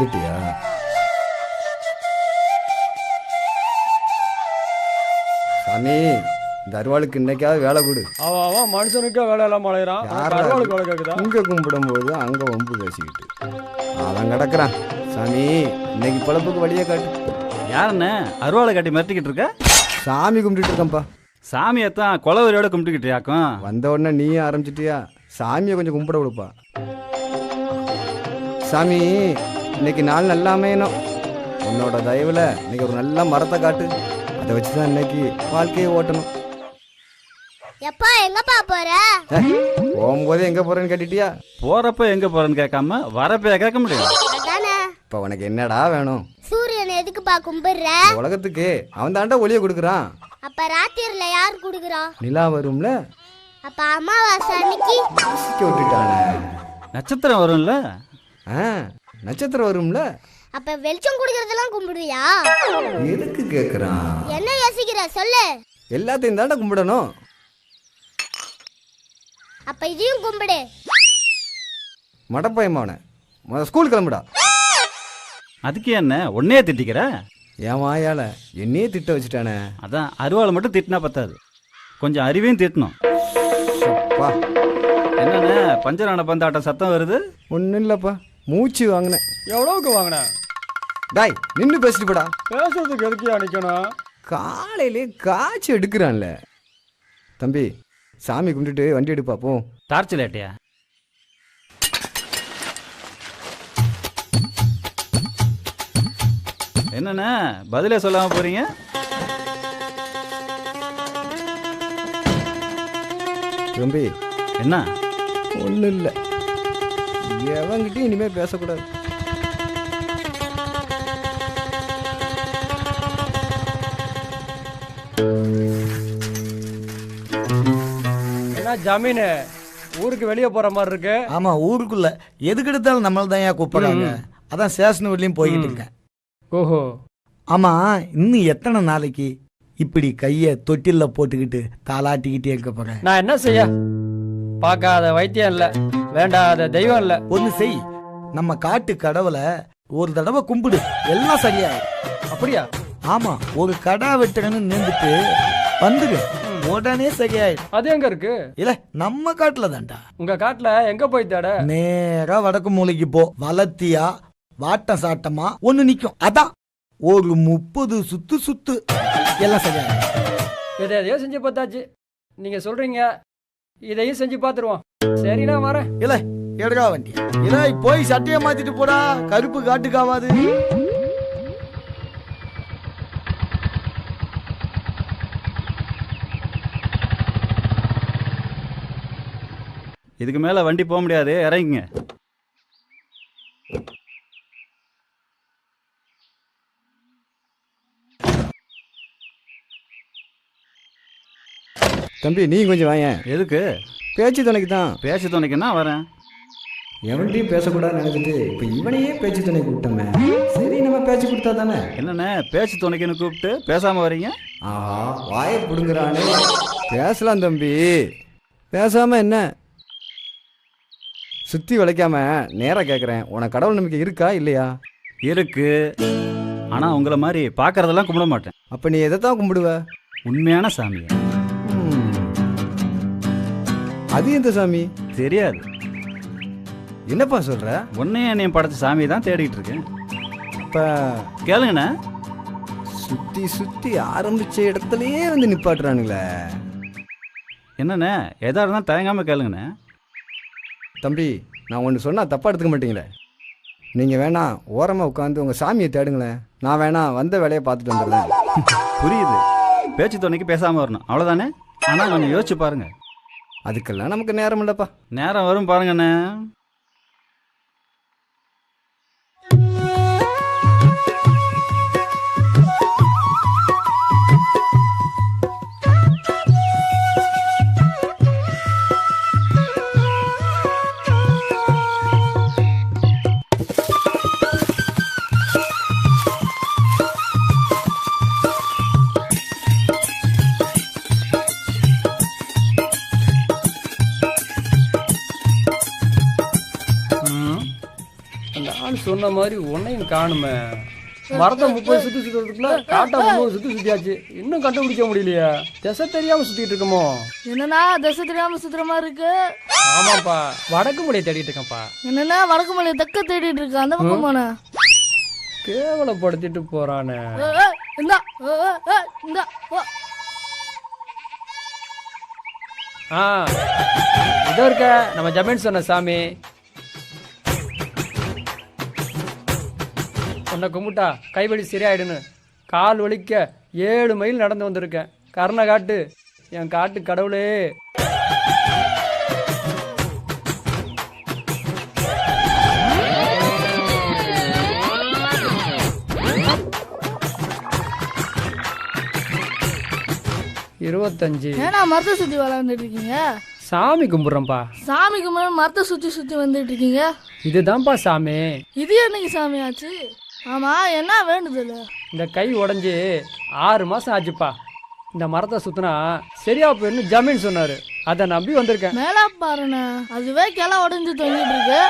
வந்துட்டியா? சாமி, இந்த அருவாளுக்கு இன்னைக்காவது வேலை கொடு. அவன் மனுஷனுக்கே வேலை எல்லாம் மழையிறான். அருவாளுக்கு வேலை கேட்குதா? இங்கே கும்பிடும் போது அங்கே வம்பு பேசிக்கிட்டு அவன் கிடக்குறான். சாமி, இன்னைக்கு பொழப்புக்கு வழியே காட்டு. யாருண்ணே அருவாளை கட்டி மிரட்டிக்கிட்டு இருக்க? சாமி கும்பிட்டுட்டு இருக்கேன்ப்பா. சாமியத்தான் கொலவரியோட கும்பிட்டுக்கிட்டியாக்கும். வந்த உடனே நீயும் ஆரம்பிச்சிட்டியா? சாமியை கொஞ்சம் கும்பிட கொடுப்பா. சாமி, இன்னைக்கு நாள் நல்லா அமையணும். உன்னோட தயவுல இன்னைக்கு ஒரு நல்ல மரத்தை காட்டு. அதை வச்சுதான் இன்னைக்கு வாழ்க்கையை ஓட்டணும். எப்பா எங்கப்பா போற? போகும்போது எங்க போறேன்னு கேட்டுட்டியா? போறப்ப எங்க போறேன்னு கேட்காம வரப்ப கேட்க முடியும். இப்ப உனக்கு என்னடா வேணும்? சூரியன் எதுக்குப்பா கும்பிடுற? உலகத்துக்கு அவன் தாண்டா ஒளிய கொடுக்குறான். அப்ப ராத்திரில யார் குடுக்குறா? நிலா வரும்ல. அப்ப அமாவாசை அன்னைக்கு விட்டுட்டானே. நட்சத்திரம் வரும்ல. நட்சத்திரம் வரும்ல. அப்ப வெளிச்சம் குடுக்கறதெல்லாம் கும்பிடுறியா? எதுக்கு கேக்குறான்? என்ன யோசிக்கிற சொல்லு. எல்லாத்தையும் தாண்டா கும்பிடணும். அப்ப இதையும் கும்பிடு. மடப்பயமான ஸ்கூல் கிளம்புடா. அதுக்கு என்ன உன்னையே திட்டிக்கிற? என் வாயால என்னையே திட்ட வச்சுட்டானே. அதான் அருவாளை மட்டும் திட்டினா பத்தாது, கொஞ்சம் அறிவையும் திட்டணும். என்னண்ணே பஞ்சரான பந்தாட்டம் சத்தம் வருது? ஒன்றும் இல்லைப்பா, மூச்சு வாங்கினேன். எவ்வளவுக்கு வாங்கின? டாய் நின்று பேசிட்டு போடா. பேசுறதுக்கு எதுக்கியா நிக்கணும்? காலையிலே காய்ச்சி எடுக்கிறான்ல. தம்பி, சாமி கும்பிட்டுட்டு வண்டி எடுப்பா போ. டார்ச் லைட்டியா? என்னண்ணே பதிலே சொல்லாம போறீங்க? தம்பி என்ன? ஒன்றும் இல்லை, எவங்கிட்டையும் இனிமேல் பேசக்கூடாது. என்ன ஜமீனு ஊருக்கு வெளியே போற மாதிரி இருக்கு? ஆமா, ஊருக்குள்ள எதுக்கு எடுத்தாலும் நம்மள தான் ஏன் கூப்பிடுறாங்க. அதான் ஸ்டேஷன் வரலையும் போய்கிட்டு இருக்கேன். ஓஹோ. ஆமா, இன்னும் எத்தனை நாளைக்கு இப்படி கைய தொட்டில்ல போட்டுக்கிட்டு தாளாட்டிக்கிட்டே இருக்க போறேன்? நான் என்ன செய்ய? பார்க்காத வைத்தியம் இல்ல, வேண்டாத தெய்வம் இல்ல. ஒண்ணு செய், நம்ம காட்டு கடவுளை ஒரு தடவை கும்பிடு, எல்லாம் சரியாயிடும். அப்படியா? ஆமா, ஒரு கடா வெட்டுறன்னு நேர்ந்துட்டு வந்துடு, உடனே சரியாயிடும். அது எங்க இருக்கு? இல்ல நம்ம காட்டுல தான்டா. உங்க காட்டுல எங்க போய் தேட? நேரா வடக்கு மூலைக்கு போ. வளர்த்தியா வாட்டம் சாட்டமா ஒண்ணு நிக்கும், அதான் ஒரு 30 சுத்து சுத்து, எல்லாம் சரியாயிடும். எதையோ செஞ்சு பார்த்தாச்சு, நீங்க சொல்றீங்க, இதையும் செஞ்சு பார்த்துருவோம். சரி நான் வரேன். இல்ல எடுக்கா வண்டி, இல்ல போய் சட்டையை மாத்திட்டு போடா, கருப்பு காட்டுக்காவாது. இதுக்கு மேல வண்டி போக முடியாது, இறங்குங்க. தம்பி நீ கொஞ்சம் வாயேன். எதுக்கு? பேச்சு துணைக்கு தான். பேச்சு துணைக்குன்னா வரேன். எவன்ட்டையும் பேசக்கூடாதுன்னு நினைச்சிட்டு இப்போ இவனையே பேச்சு துணை கூப்பிட்டோமே. சரி நம்ம பேச்சு கொடுத்தா தானே. என்னண்ணே பேச்சு துணைக்குன்னு கூப்பிட்டு பேசாமல் வரீங்க? ஆஹா வாயை பிடுங்குறானே. பேசலாம் தம்பி, பேசாமல் என்ன? சுற்றி வளைக்காம நேராக கேட்குறேன், உனக்கு கடவுள் நம்பிக்கை இருக்கா இல்லையா? இருக்கு. ஆனால் உங்களை மாதிரி பார்க்கறதெல்லாம் கும்பிட மாட்டேன். அப்போ நீ எதை தான் கும்பிடுவ? உண்மையான சாமியை. அது எந்த சாமி? தெரியாது. என்னப்பா சொல்ற? உன்னையும் என்னையும் படைச்ச சாமியை தான் தேடிக்கிட்டு இருக்கேன். இப்போ கேளுங்கண்ணே. சுற்றி சுற்றி ஆரம்பித்த இடத்துலையே வந்து நிப்பாட்டுறானுங்களே. என்னண்ணே எதாக இருந்தால் தயங்காமல் கேளுங்கண்ணே. தம்பி நான் ஒன்று சொன்னால் தப்பாக எடுத்துக்க மாட்டீங்களே. நீங்கள் வேணா ஓரமாக உட்காந்து உங்கள் சாமியை தேடுங்களேன். நான் வேணா வந்த வேலையை பார்த்துட்டு வந்துடுறேன். புரியுது. பேச்சு துணைக்கு பேசாமல் வரணும் அவ்வளோதானே. ஆனால் கொஞ்சம் யோசிச்சு பாருங்க. அதுக்கெல்லாம் நமக்கு நேரம் இல்லைப்பா. நேரம் வரும் பாருங்கண்ணே. அந்த ஆள் சொன்ன மாதிரி உன்னையும் காணுமே. மரத்தை 30 சுற்றி சுற்றுறதுக்குள்ள காட்டா 30 சுற்றி சுற்றியாச்சு. இன்னும் கண்டுபிடிக்க முடியலையா? திசை தெரியாமல் சுற்றிட்டு இருக்கோமோ? என்னன்னா திசை தெரியாம சுத்துற மாதிரி இருக்கு? ஆமாப்பா, வடக்கு மொழியை தேடிட்டு இருக்கேன்ப்பா. என்னன்னா வடக்கு மலையை தக்க தேடிட்டு இருக்க, அந்த பக்கம் போன கேவலப்படுத்திட்டு போறானே. இந்தா இந்தா ஆ இதோ இருக்க நம்ம ஜமீன் சொன்ன சாமி. உன்னை கும்பிட்டா கைவழி சரியாயிடுன்னு கால் வலிக்க 7 மைல் நடந்து வந்திருக்கேன். கருணை காட்டு என் காட்டு கடவுளே. இருபத்தஞ்சு. ஏன்னா மரத்தை சுத்தி விளாண்டுட்டு இருக்கீங்க? சாமி கும்பிட்றேன்ப்பா. சாமி கும்பிட மரத்தை சுத்தி சுத்தி வந்துட்டு இருக்கீங்க? இதுதான்ப்பா சாமி. இது என்னைக்கு சாமி ஆச்சு? ஆமா என்ன வேண்டுதல்? இந்த கை உடஞ்சி 6 மாசம் ஆச்சுப்பா. இந்த மரத்தை சுத்தினா சரியா போயின்னு ஜமீன் சொன்னாரு. அதை நம்பி வந்திருக்கேன். மேலா பாருண்ணே, அதுவே கிளை உடஞ்சி தொங்கிட்டு இருக்கு.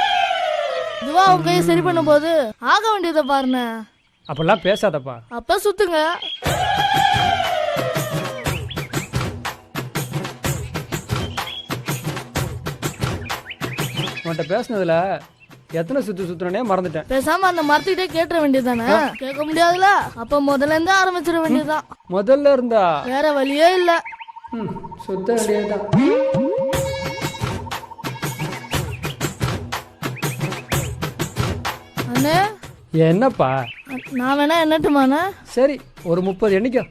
இதுவா உன் கையை சரி பண்ணும் போது ஆக வேண்டியதை பாருண்ணே. அப்படிலாம் பேசாதப்பா. அப்ப சுத்துங்க. உன்கிட்ட பேசுனதுல எத்தனை சுத்துனே மறந்துட்டேன். பேசாம அந்த மரத்துக்கிட்டே கேட்டுற வேண்டியதானே? கேட்க முடியாதுல? அப்ப முதல்ல இருந்து ஆரம்பிச்சிட வேண்டியதுதான். முதல்ல இருந்தா வேற வழியே இல்ல. சுத்த வேண்டியதுதான். அண்ணே என்னப்பா? நான் வேணா என்னட்டுமாண்ணே? சரி ஒரு 30 எண்ணிக்கோ.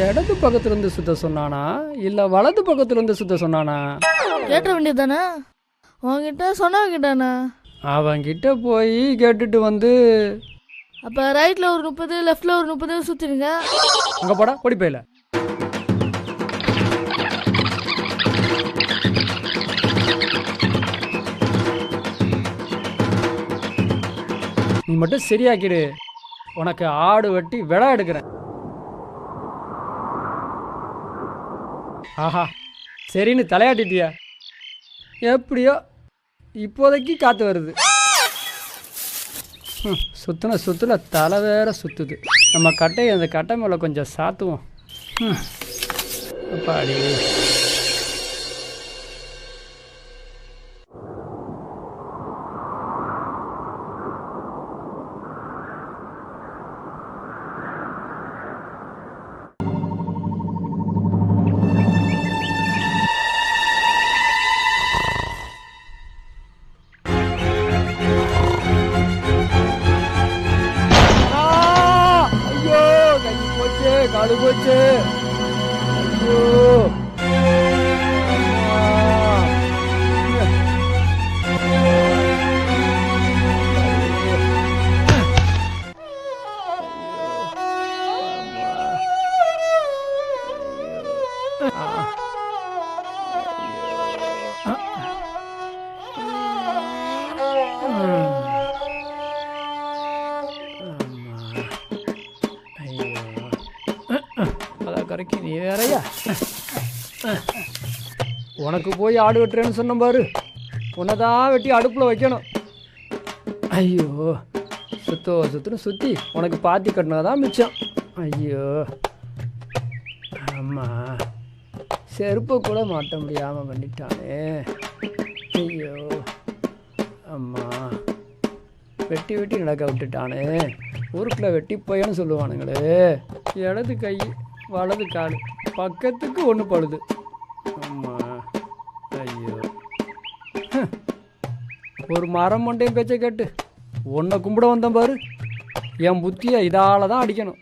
இடது பக்கத்துல இருந்து சுத்த சொன்னானா இல்ல வலது பக்கத்துல இருந்து சுத்த சொன்னானா? கேட்ட வேண்டியதானே? உன்கிட்ட சொன்னவங்கிட்டானே? அவன்கிட்ட போய் கேட்டுட்டு வந்து அப்ப ரைட்ல ஒரு 30 லெஃப்ட்ல ஒரு 30 சுத்திருங்க. அங்க போடா பொடி போயில. நீ மட்டும் சரியாக்கிடு. உனக்கு ஆடு வெட்டி விழா எடுக்கிறேன். ஆஹா சரின்னு தலையாட்டிட்டியா? எப்படியோ இப்போதைக்கு காற்று வருது. சுற்றுல தலை வேற சுற்றுது. நம்ம கட்டையை அந்த கட்டை மேலே கொஞ்சம் சாத்துவோம். அப்பாடி காடு போச்சு. ஐயோ வேறையா உனக்கு போய் ஆடு வெட்டுறேன்னு சொன்ன பாரு, உன்னை தான் வெட்டி அடுப்பில் வைக்கணும். ஐயோ, சுற்றுன்னு சுற்றி உனக்கு பாத்தி கட்டினாதான் மிச்சம். ஐயோ அம்மா, செருப்பை கூட மாட்ட முடியாமல் பண்ணிட்டானே. ஐயோ அம்மா, வெட்டி வெட்டி நடக்க விட்டுட்டானே. ஊருக்குள்ள வெட்டி போயன்னு சொல்லுவானுங்களே. இடது கை வலது கால் பக்கத்துக்கு ஒன்று படுது. அம்மா ஐயோ, ஒரு மரம் மண்டையும் பேச்சை கேட்டு உன்னை கும்பிட வந்தேன் பாரு. என் புத்தியை இதால தான் அடிக்கணும்.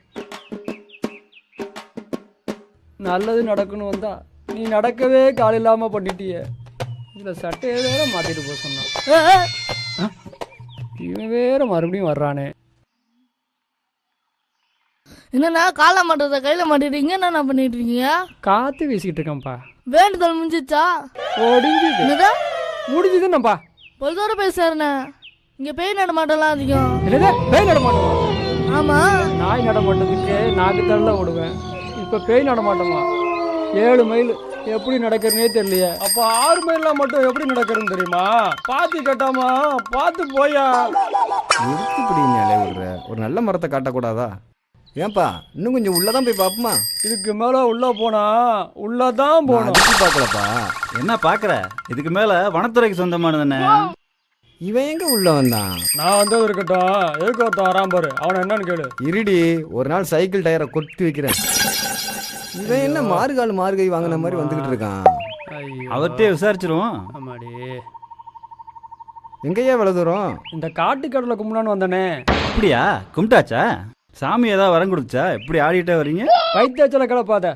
நல்லது நடக்கணும் வந்தா நீ நடக்கவே கால் இல்லாமல் பண்ணிட்டிய. இதில் சட்டையை வேற மாற்றிட்டு போக சொன்னான். இவன் வேற மறுபடியும் வர்றானே. என்னண்ணா காலை மாட்டுறத கையில மாட்டிட்டீங்க, என்னண்ணா பண்ணிட்டு இருக்கீங்க? காற்று வீசிக்கிட்டு இருக்கேன்ப்பா. வேண்டுதல் முடிஞ்சிச்சா? ஒடிஞ்சுது. என்னதான் முடிஞ்சுதுன்னப்பா. பொழுதோட பேசுறேண்ணே. இங்க பேய் நடமாட்டம்லாம் அதிகம். என்னது பேய் நடமாட்டமா? ஆமா, நாய் நடமாட்டத்துக்கு நாக்கு தள்ள ஓடுவேன். இப்போ பேய் நடமாட்டமா? 7 மைல் எப்படி நடக்கிறனே தெரியலையே. அப்போ 6 மைல்லாம் மட்டும் எப்படி நடக்கிறதுன்னு தெரியுமா? பார்த்து கட்டாமா, பார்த்து போயா. எதுக்கு இப்படி நீ அலைய விடுற? ஒரு நல்ல மரத்தை காட்டக்கூடாதா? ஏன்பா இன்னும் கொஞ்சம் உள்ளதான் போய் பார்ப்போமா? இதுக்கு மேலே உள்ளே போனா உள்ளதான் போகணும். அதுக்கு பார்க்கலப்பா. என்ன பார்க்குற? இதுக்கு மேலே வனத்துறைக்கு சொந்தமானதுண்ணே. இவன் எங்க உள்ள வந்தான்? நான் வந்தது இருக்கட்டும், எதுக்கு ஒருத்தன் வரான் பாரு, அவனை என்னன்னு கேளு. இருடி, ஒரு நாள் சைக்கிள் டயரை கொட்டி வைக்கிறேன். இவன் என்ன மாறுகை வாங்கின மாதிரி வந்துகிட்டு இருக்கான். ஐயோ, அவர்கிட்டயே விசாரிச்சிருவோம். ஆமாடி, எங்கேயா இவ்வளவு தூரம்? இந்த காட்டு கடலை கும்பிடான்னு வந்தானே. அப்படியா? கும்பிட்டாச்சா? சாமி ஏதாவது வரம் கொடுத்தா? எப்படி ஆடிட்டே வரீங்க? வைத்தியச்சலை கிளப்பாத.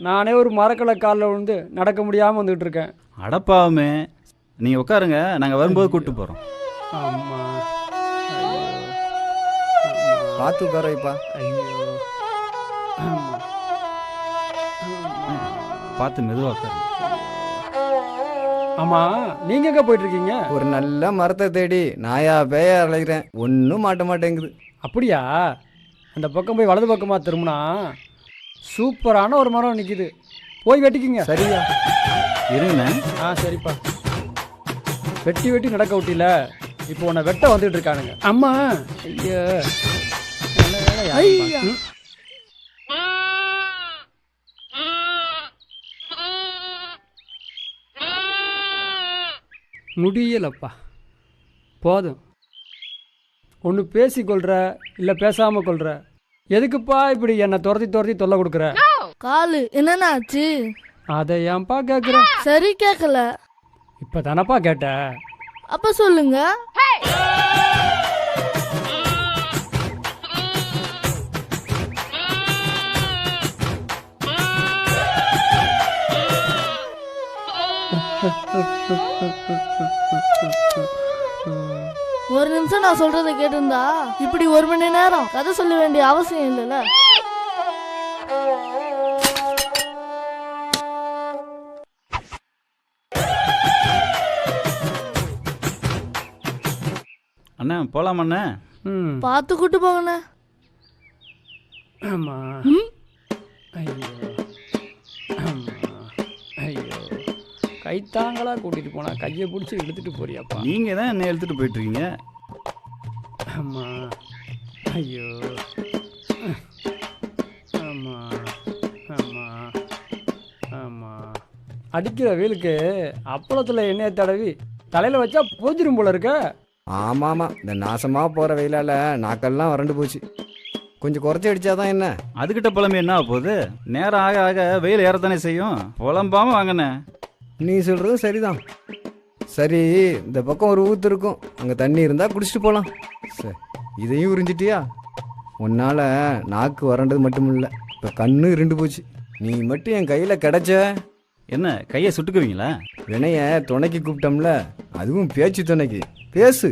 நானே ஒரு மரக்கலை காலில் விழுந்து நடக்க முடியாமல் வந்துகிட்டு இருக்கேன். அடப்பாவுமே, நீங்கள் உட்காருங்க, நாங்கள் வரும்போது கூப்பிட்டு போகிறோம். ஆமா, பார்த்து உட்கார வைப்பா. ஐயோ, பார்த்து மெதுவாக உட்காருங்க. ஆமா, நீங்க எங்க போயிட்டு இருக்கீங்க? ஒரு நல்ல மரத்தை தேடி நாயா பேயா அழைக்கிறேன். ஒன்றும் மாட்ட மாட்டேங்குது. அப்படியா? அந்த பக்கம் போய் வலது பக்கமாக திரும்பினா சூப்பரான ஒரு மரம் நிற்கிது, போய் வெட்டிக்குங்க. சரியா? இருங்கண்ணே. சரிப்பா. வெட்டி வெட்டி நடக்க விட்டில, இப்போ உன்னை வெட்ட வந்துட்டு இருக்கானுங்க. அம்மா ஐயோ, நல்ல வேலை யாரும் பார்க்கல. முடியலப்பா, போதும். ஒன்று பேசிக்கொள்கிற இல்லை பேசாமல் கொள்கிற. எதுக்குப்பா இப்படி என்னை துரத்தி தொல்லை கொடுக்குற? காலு என்னண்ணா ஆச்சு? அதை ஏன்பா கேட்குற? சரி, கேட்கல. இப்போ தானப்பா கேட்ட. அப்ப சொல்லுங்க. ஒரு நிமிஷம் நான் சொல்றதை கேட்டிருந்தா இப்படி 1 மணி நேரம் கதை சொல்ல வேண்டிய அவசியம் இல்லைல்ல. அண்ணா போகலாமா அண்ணே? பார்த்து கூட்டு போங்கண்ணே. ஆமா, ஐயோ ஆமா, ஐயோ, கைத்தாங்களா கூட்டிட்டு போனா கையை பிடிச்சி இழுத்துட்டு போறியாப்பா? நீங்கள் தான் என்ன எடுத்துகிட்டு போயிட்டுருக்கீங்க. ஆமா, ஐயோ ஆமா ஆமா ஆமா. அடிக்கிற வெயிலுக்கு அப்பளத்தில் எண்ணெயை தடவி தலையில் வச்சா போஞ்சிரும் போல இருக்க. ஆமாம், இந்த நாசமாக போகிற வெயிலால் நாக்கெல்லாம் வறண்டு போச்சு. கொஞ்சம் குறைச்சி அடித்தாதான் என்ன? அதுக்கிட்ட புலம்பி என்ன ஆக போகுது? நேரம் ஆக ஆக வெயில் ஏறத்தானே செய்யும். புலம்பாமல் வாங்கண்ணே. நீ சொல்கிறதும் சரிதான். சரி, இந்த பக்கம் ஒரு ஊற்று இருக்கும், அங்கே தண்ணி இருந்தால் குடிச்சிட்டு போகலாம். சரி, இதையும் உறிஞ்சிட்டியா? உன்னால் நாக்கு வறண்டது மட்டும் இல்லை, இப்போ கண்ணு இருண்டு போச்சு. நீ மட்டும் என் கையில் கிடச்ச. என்ன கையை சுட்டுக்குவீங்களா? வினைய துணைக்கு கூப்பிட்டோம்ல, அதுவும் பேச்சு துணைக்கு. பேசு.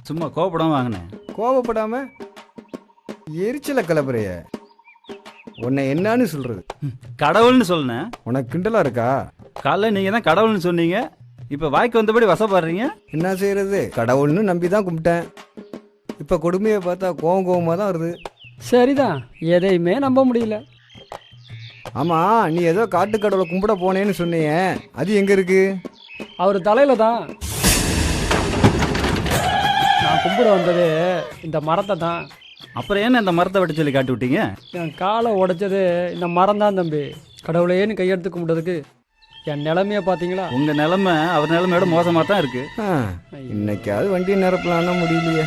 சும்மா கோபப்படாமல் வாங்கினேன். கோபப்படாம எரிச்சலை கிளப்புறைய. உன்னை என்னன்னு சொல்றது? கடவுள்னு சொல்லுனேன். உனக்கு கிண்டலா இருக்கா? காலைல நீங்கள் தான் கடவுள்னு சொன்னீங்க, இப்போ வாய்க்கு வந்தபடி வசப்படுறீங்க. என்ன செய்யறது? கடவுள்னு நம்பி தான் கும்பிட்டேன். இப்போ கொடுமையை பார்த்தா கோவமாக தான் வருது. சரிதான், எதையுமே நம்ப முடியல. ஆமாம், நீ ஏதோ காட்டுக்கடவுளை கும்பிட போனேன்னு சொன்னியே, அது எங்கே இருக்கு? அவர் தலையில தான். நான் கும்பிட வந்தது இந்த மரத்தை தான். அப்புறம் என்ன இந்த மரத்தை வெட்ட சொல்லி காட்டி விட்டீங்க? என் காலை உடைச்சது இந்த மரம் தான் தம்பி. கடவுளையேன்னு கையெடுத்து கும்பிட்டதுக்கு என் நிலைமைய பார்த்தீங்களா? உங்கள் நிலமை அவர் நிலைமையோட மோசமாக தான் இருக்குது. இன்னைக்காவது வண்டியை நிரப்பலான்னா முடியலையே.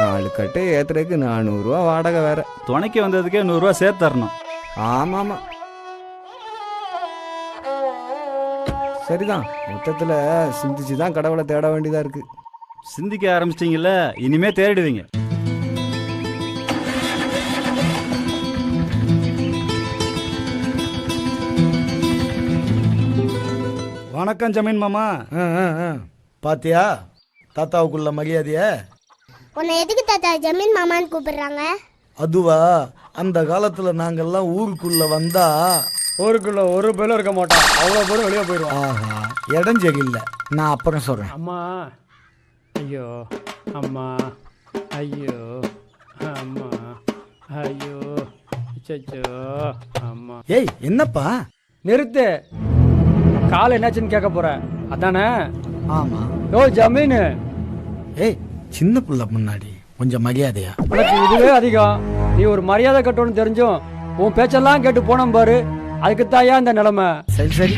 4 கட்டை ஏத்துறதுக்கு 400 ரூபா வாடகை வேற. துணைக்கு வந்ததுக்கே 100 ரூபா சேர்த்து தரணும். ஆமாம், சரிதான். மொத்தத்தில் சிந்திச்சு தான் கடவுளை தேட வேண்டியதாக இருக்கு. சிந்திக்க ஆரம்பிச்சிட்டிங்கல்ல, இனிமே தேடிடுவீங்க. வணக்கம் ஜமீன் மாமா. பாத்தியா தாத்தாவுக்குள்ள மரியாதைய? உன்னை எதுக்கு தாத்தா ஜமீன் மாமான்னு கூப்பிடுறாங்க? அதுவா, அந்த காலத்துல நாங்கெல்லாம் ஊருக்குள்ள வந்தா ஊருக்குள்ள ஒரு பேரும் இருக்க மாட்டான், அவ்வளோ பேரும் வெளியே போயிடுவான். ஆஹா, இடம் சரியில்லை. நான் அப்புறம் சொல்றேன். அம்மா, ஐயோ அம்மா, ஐயோ அம்மா, ஐயோ அச்சோ அம்மா. ஏய், என்னப்பா? நிறுத்து. கால் என்னாச்சுன்னு கேட்க போறேன் அதானே? ஆமா. யோ ஜமீனு, ஏய், சின்ன புள்ள முன்னாடி கொஞ்சம் மரியாதையா? உனக்கு இதுவே அதிகம். நீ ஒரு மரியாதை கட்டணும்னு தெரிஞ்சும் உன் பேச்செல்லாம் கேட்டு போனோம் பாரு, அதுக்கு தாயா இந்த நிலைமை. சரி சரி,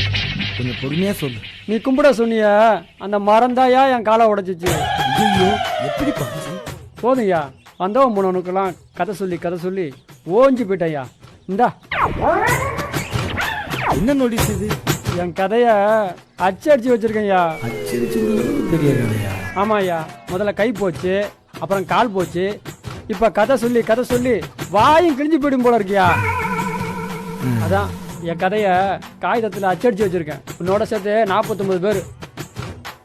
கொஞ்சம் பொறுமையா சொல்லு. நீ கும்பிட சொன்னிய அந்த மரம் தாயா என் காலை உடைச்சிச்சு. ஐயோ, எப்படி பாச்சு? போதும்யா, வந்தவன் போனவனுக்கெல்லாம் கதை சொல்லி ஓஞ்சி போயிட்டயா. இந்தா என்ன நோட்டீஸ் இது? என் கதைய அச்சடிச்சு வச்சிருக்கேன்யா. அச்சடிச்சு பெரிய கதையா? ஆமாய்யா, முதல்ல கை போச்சு, அப்புறம் கால் போச்சு, இப்ப கதை சொல்லி வாயும் கிழிஞ்சு போயிடும் போல இருக்கியா. அதான் என் கதைய காகிதத்துல அச்சடிச்சு வச்சிருக்கேன். உன்னோட சேர்த்து 49 பேர்.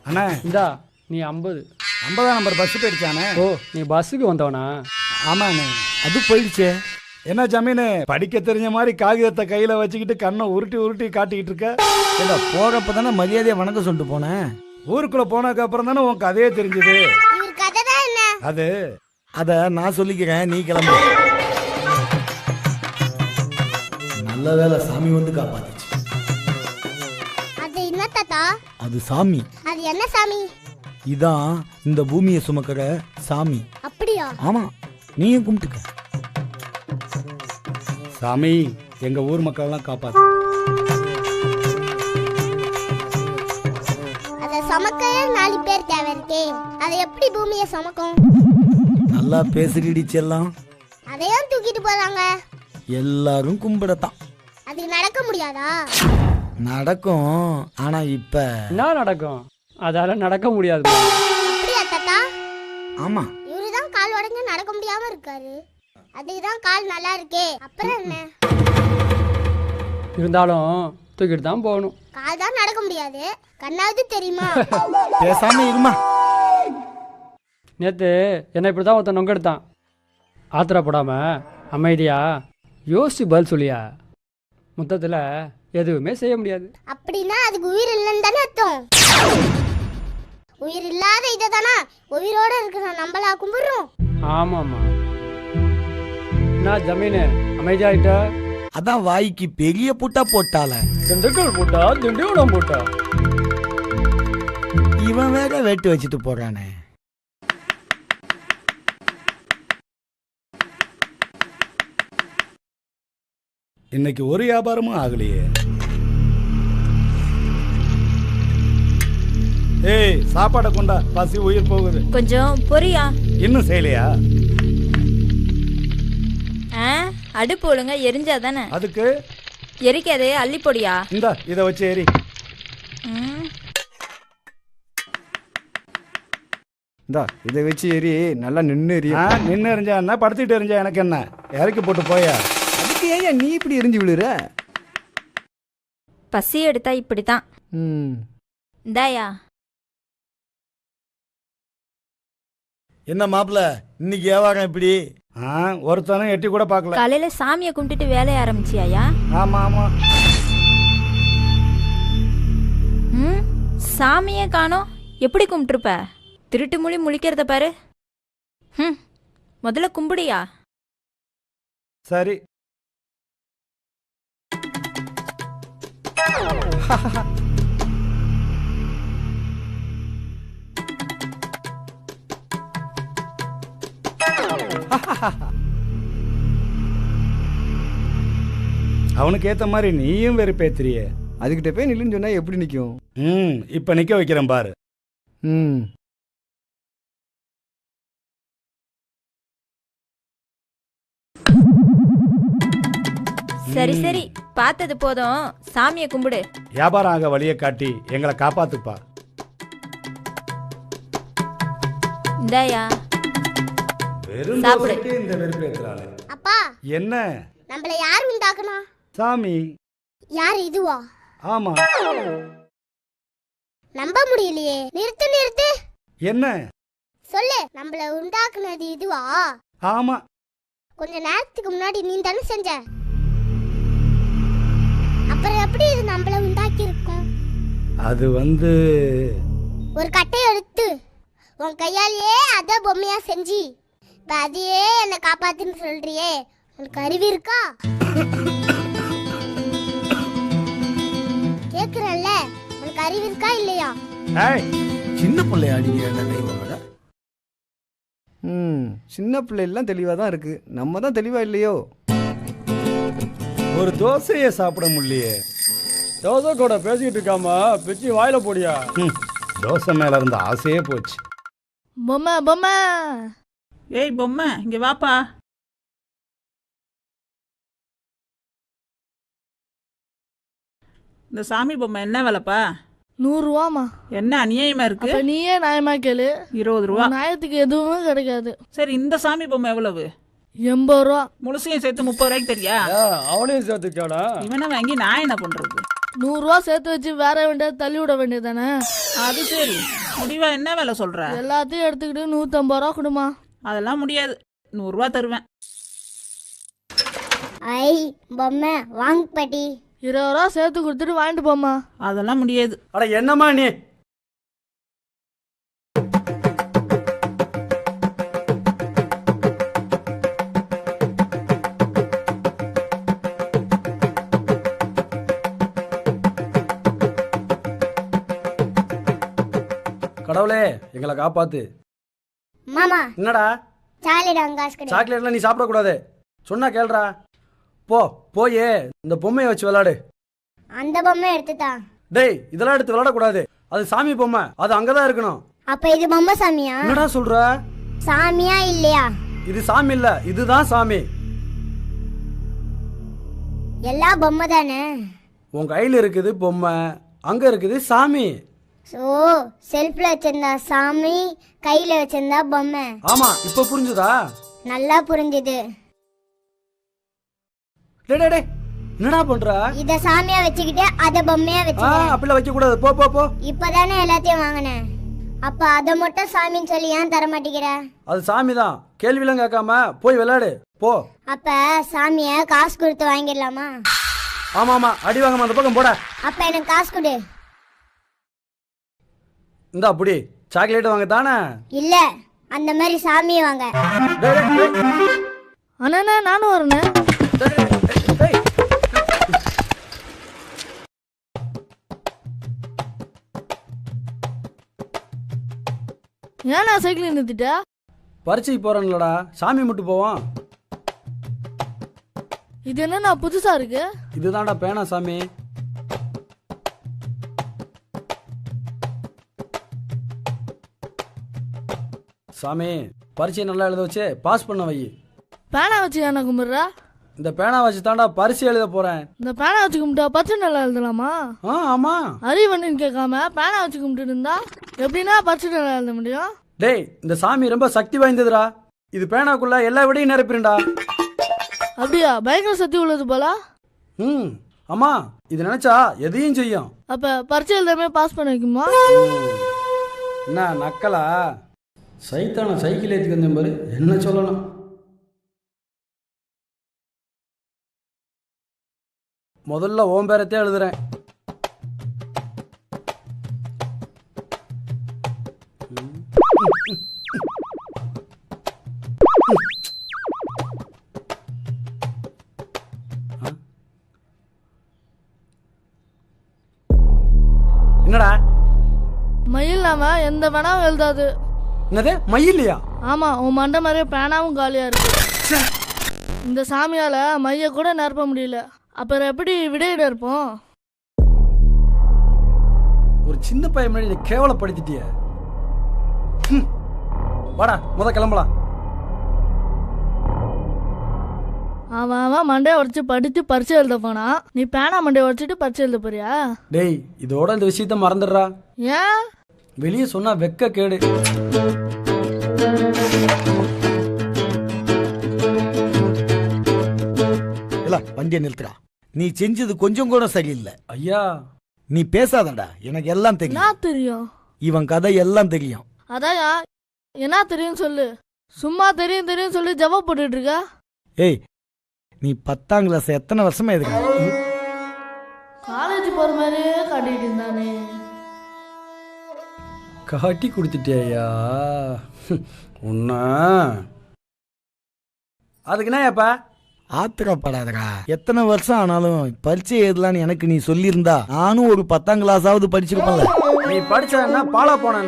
அண்ணா, இந்தா நீ 50. 50ஆம் நம்பர் பஸ் போயிடுச்சானே? ஓ, நீ பஸ்ஸுக்கு வந்தவனா? ஆமாண்ணே, அது போயிடுச்சே. என்ன ஜமீனு, படிக்க தெரிஞ்ச மாதிரி காகிதத்தை கையில வச்சுக்கிட்டு கண்ணை உருட்டி காட்டிக்கிட்டு இருக்க? இல்ல, போறப்ப தானே மரியாதையை வணக்கம் சொல்லிட்டு போனேன். ஊருக்குள்ள போனதுக்கு அப்புறம் தானே உன் கதையே தெரிஞ்சது. இவர் கதை தான் என்ன? அது அத நான் சொல்லிக்கிறேன், நீ கிளம்பு. நல்ல வேளை சாமி வந்து காப்பாத்துச்சு. அது என்ன தாத்தா? அது சாமி. அது என்ன சாமி? இதான் இந்த பூமியை சுமக்கிற சாமி. அப்படியா? ஆமா, நீயும் கும்பிட்டுக்க. சாமி, எங்க ஊர் மக்கள் எல்லாம் காப்பாத்து. அத சமக்க 4 பேர் தேவை இருக்கே, அது எப்படி பூமியை சமக்கும்? நல்லா பேசுகிடுச்சு எல்லாம். அதையும் தூக்கிட்டு போறாங்க. எல்லாரும் கும்பிடத்தான். அது நடக்க முடியாதா? நடக்கும், ஆனா இப்ப என்ன நடக்கும்? அதால நடக்க முடியாது. அப்படியா தாத்தா? ஆமா. இவருதான் கால் உடைஞ்சு நடக்க முடியாம இருக்காரு, அதுக்குதான் கால் நல்லா இருக்கே. அப்புறம் என்ன? இருந்தாலும் தூக்கிட்டு தான் போகணும். கால் தான் நடக்க முடியாது, கண்ணாவது தெரியுமா? பேசாம இருமா. நேற்று என்னை இப்படி தான் ஒருத்தன் நொங்கெடுத்தான். ஆத்திரப்படாம அமைதியா யோசிச்சு பதில் சொல்லியா. மொத்தத்தில் எதுவுமே செய்ய முடியாது. அப்படின்னா அதுக்கு உயிர் இல்லைன்னு தானே அர்த்தம்? உயிர் இல்லாத இதை தானா உயிரோட இருக்கிற நம்மளா கும்பிடுறோம்? ஆமாம்மா. நான் ஜமீனு அமைதியாயிட்ட. அதான் வாய்க்கு பெரிய புட்டா போட்டால. திண்டுக்கல் போட்டா, திண்டிவனம் போட்டா. இவன் வேற வெட்டு வச்சுட்டு போறானே. இன்னைக்கு ஒரு வியாபாரமும் ஆகலையே. ஏய், சாப்பாடை கொண்டா, பசி உயிர் போகுது. கொஞ்சம் பொரியா. இன்னும் செய்யலையா? அடுப்பு ஒழுங்கா எரிஞ்சாதானே. அதுக்கு எரிக்காதே, அள்ளி பொடியா. இந்தா, இதை வச்சு எரி. இந்தா இதை வச்சு எரி, நல்லா நின்று எரியா. நின்று எரிஞ்சா என்ன, படுத்துட்டு எரிஞ்சா எனக்கு என்ன? இறக்கி போட்டு போயா. அதுக்கு ஏன் நீ இப்படி எரிஞ்சு விழுற? பசி எடுத்தா இப்படித்தான். இந்தாயா. என்ன மாப்பிள்ள, இன்னைக்கு வியாபாரம் இப்படி? ஒருத்தனும் எட்டி கூட பார்க்கல. காலையில சாமியை கும்பிட்டுட்டு வேலைய ஆரம்பிச்சியாயா? ஆமா ஆமா. சாமியே காணோம், எப்படி கும்பிட்டுருப்ப? திருட்டு மொழி முழிக்கிறத பாரு. ம், முதல்ல கும்பிடியா? சரி. அவனுக்கு ஏத்த மாதிரி நீயும் வெறுப்பேத்திரியே. அதுக்கிட்ட போய் நில்லுன்னு சொன்னா எப்படி நிற்கும்? இப்ப நிக்க வைக்கிறேன் பாரு. ம் சரி சரி, பார்த்தது போதும், சாமியை கும்பிடு. வியாபாரம் ஆக வழியை காட்டி எங்களை காப்பாத்துப்பா. இந்தாயா வெறும் சாப்பிடு. தோசைக்கே இந்த வெறுப்பேத்துறாளே. அப்பா என்ன? நம்மள யார் உண்டாக்குனா? சாமி. யார் இதுவா? ஆமா. நம்ப முடியலையே. நிறுத்து நிறுத்து. என்ன? சொல்லு, நம்மள உண்டாக்குனது இதுவா? ஆமா. கொஞ்ச நேரத்துக்கு முன்னாடி நீ தானே செஞ்ச. அப்புறம் எப்படி இது நம்மள உண்டாக்கி இருக்கும்? அது ஒரு கட்டை எடுத்து உன் கையாலேயே அத பொம்மையா செஞ்சு இப்ப அதையே என்ன காப்பாத்துன்னு சொல்றியே, உனக்கு அறிவு இருக்கா? கேக்குறல்ல, உனக்கு அறிவு இருக்கா இல்லையா? சின்ன பிள்ளையா நீங்க என்ன தெய்வங்கள? சின்ன பிள்ளைலாம் தெளிவாக தான் இருக்கு, நம்ம தான் தெளிவா இல்லையோ? ஒரு தோசையை சாப்பிட முடியலையே. தோசை கூட பேசிக்கிட்டு இருக்காம பிச்சு வாயில போடியா. தோசை மேல இருந்த ஆசையே போச்சு. பொம்மை பொம்மை. ஏய் பொம்மை, இங்க வாப்பா. இந்த சாமி பொம்மை என்ன விலைப்பா? 100 ரூபாமா. என்ன அநியாயமா இருக்கு? அப்ப நீயே நியாயமா கேளு. 20 ரூபா. நியாயத்துக்கு எதுவும் கிடைக்காது. சரி, இந்த சாமி பொம்மை எவ்வளவு? 80 ரூபா. முழுசையும் சேர்த்து 30 ரூபாய்க்கு தெரியா? அவனையும் சேர்த்து கேடா. இவனை வாங்கி நான் என்ன பண்றது? 100 ரூபா சேர்த்து வச்சு வேற வேண்டியது தள்ளி விட வேண்டியதானே? அது சரி, முடிவா என்ன விலை சொல்ற? எல்லாத்தையும் எடுத்துக்கிட்டு 150 ரூபா கொடுமா. அதெல்லாம் முடியாது, 100 ரூபா தருவேன். ஐ பொம்மை வாங்க பாட்டி. 20 ரூபா சேர்த்து கொடுத்துட்டு வாங்கிட்டு போமா. அதெல்லாம் முடியாது. அட என்னம்மா நீ? கடவுளே எங்களை காப்பாத்து. மாமா என்னடா சாக்லேட் அங்க காசு கிடையாது. சாக்லேட்லாம் நீ சாப்பிடக்கூடாது, சொன்னா கேளுடா. போயே இந்த பொம்மையை வச்சு விளையாடு. அந்த பொம்மை எடுத்துட்டா. டேய், இதெல்லாம் எடுத்து விளையாடக்கூடாது, அது சாமி பொம்மை, அது அங்கதான் இருக்கணும். அப்ப இது பொம்மை சாமியா? என்னடா சொல்ற? சாமியா இல்லையா? இது சாமி இல்ல, இதுதான் சாமி. எல்லா பொம்மை தானே. உன் கையில இருக்குது பொம்மை, அங்க இருக்குது சாமி. ஓ, செல்ஃப்ல வச்சிருந்தா சாமி, கையில வச்சிருந்தா பொம்மை. ஆமா, இப்ப புரிஞ்சுதா? நல்லா புரிஞ்சுது. டேய் டேய் டேய், என்னடா பண்ற? இத சாமியா வச்சுக்கிட்டு அத பொம்மையா வச்சுக்கிறேன். அப்படிலாம் வைக்க கூடாது. போ போ போ. இப்பதானே எல்லாத்தையும் வாங்கினேன். அப்ப அத மட்டும் சாமின்னு சொல்லி ஏன் தர மாட்டேங்கிற? அது சாமி தான், கேள்விலாம் கேட்காம போய் விளையாடு போ. அப்ப சாமிய காசு கொடுத்து வாங்கிடலாமா? ஆமா ஆமா, அடி வாங்காம அந்த பக்கம் போட. அப்ப எனக்கு காசு கொடு. இந்தா புடி, சாக்லேட் வாங்க தானே. இல்ல, அந்த மாதிரி சாமியை வாங்க. டேய் டேய் டேய். அண்ணா நானும் வரேண்ணே. டேய். ஏன் நான் சைக்கிள் நிறுத்திட்ட? பரீட்சைக்கு போறேன்லடா, சாமி மட்டும் போவோம். இது என்ன நான் புதுசா இருக்கு? இதுதான்டா பேனா சாமி. சாமி, பரீட்சை நல்லா எழுத வச்சு பாஸ் பண்ண வை. பேனா வச்சு என்ன கும்பிடுற? இந்த பேனா வச்சு தாண்டா பரீட்சை எழுத போறேன். இந்த பேனா வச்சு கும்பிட்டா பச்சை நல்லா எழுதலாமா? ஆமா. அறிவன்னு கேட்காம பேனா வச்சு கும்பிட்டு இருந்தா எப்படின்னா பச்சை நல்லா எழுத முடியும்? டேய், இந்த சாமி ரொம்ப சக்தி வாய்ந்ததுடா. இது பேனாக்குள்ள எல்லா விடையும் நிரப்பிடும்டா. அப்படியா? பயங்கர சக்தி உள்ளது போல. ஆமா, இது நினைச்சா எதையும் செய்யும். அப்ப பரீட்சை எல்லாமே பாஸ் பண்ண வைக்குமா? என்ன நக்கலா? சைத்தான சைக்கிள் ஏற்றிக்கு வந்தேன் பாரு, என்ன சொல்லணும். முதல்ல ஓம் பேரத்தே எழுதுறேன். இல்லாம எந்த வேணாவும் எழுதாது. என்னது மயிலையா? ஆமா, உன் மண்டை மாதிரியே பேனாவும் காலியா இருக்கு. இந்த சாமியால மைய கூட நிரப்ப முடியல, அப்புறம் எப்படி விடையிட இருப்போம்? ஒரு சின்ன பையன் முன்னாடி நீ கேவலப்படுத்திட்டிய. வாடா கிளம்பலாம். அவன் மண்டையை உடச்சு படிச்சு பரிச்சை எழுத போனா, நீ பேனா மண்டையை உடச்சிட்டு பரிச்சை எழுத போறியா? டேய், இதோட இந்த விஷயத்த மறந்துடுறா. ஏன்? வெளியே சொன்னா வெக்க கேடு. இல்ல வண்டியை நிறுத்துறா. நீ செஞ்சது கொஞ்சம் கூட சரியில்லை. ஐயா, நீ பேசாதடா, எனக்கு எல்லாம் தெரியும். என்ன தெரியும்? இவன் கதை எல்லாம் தெரியும். அதாயா, என்ன தெரியும் சொல்லு. சும்மா தெரியும் தெரியும் சொல்லி ஜவாப் போட்டுட்டு இருக்க. ஏய், நீ 10ஆம் கிளாஸ் எத்தனை வருஷமா எதுக்கு? காலேஜ் போற மாதிரியே காட்டிட்டு இருந்தானே. காட்டி கொடுத்துட்டியா உன்ன? அதுக்கு என்னப்பா? ஆத்திரப்படாதடா. எத்தனை வருஷம் ஆனாலும் பரீட்சை எழுதலான்னு எனக்கு நீ சொல்லியிருந்தா நானும் ஒரு 10ஆம் கிளாஸாவது படிச்சிருப்பேன்ல. நீ படிச்சா பாலா போன.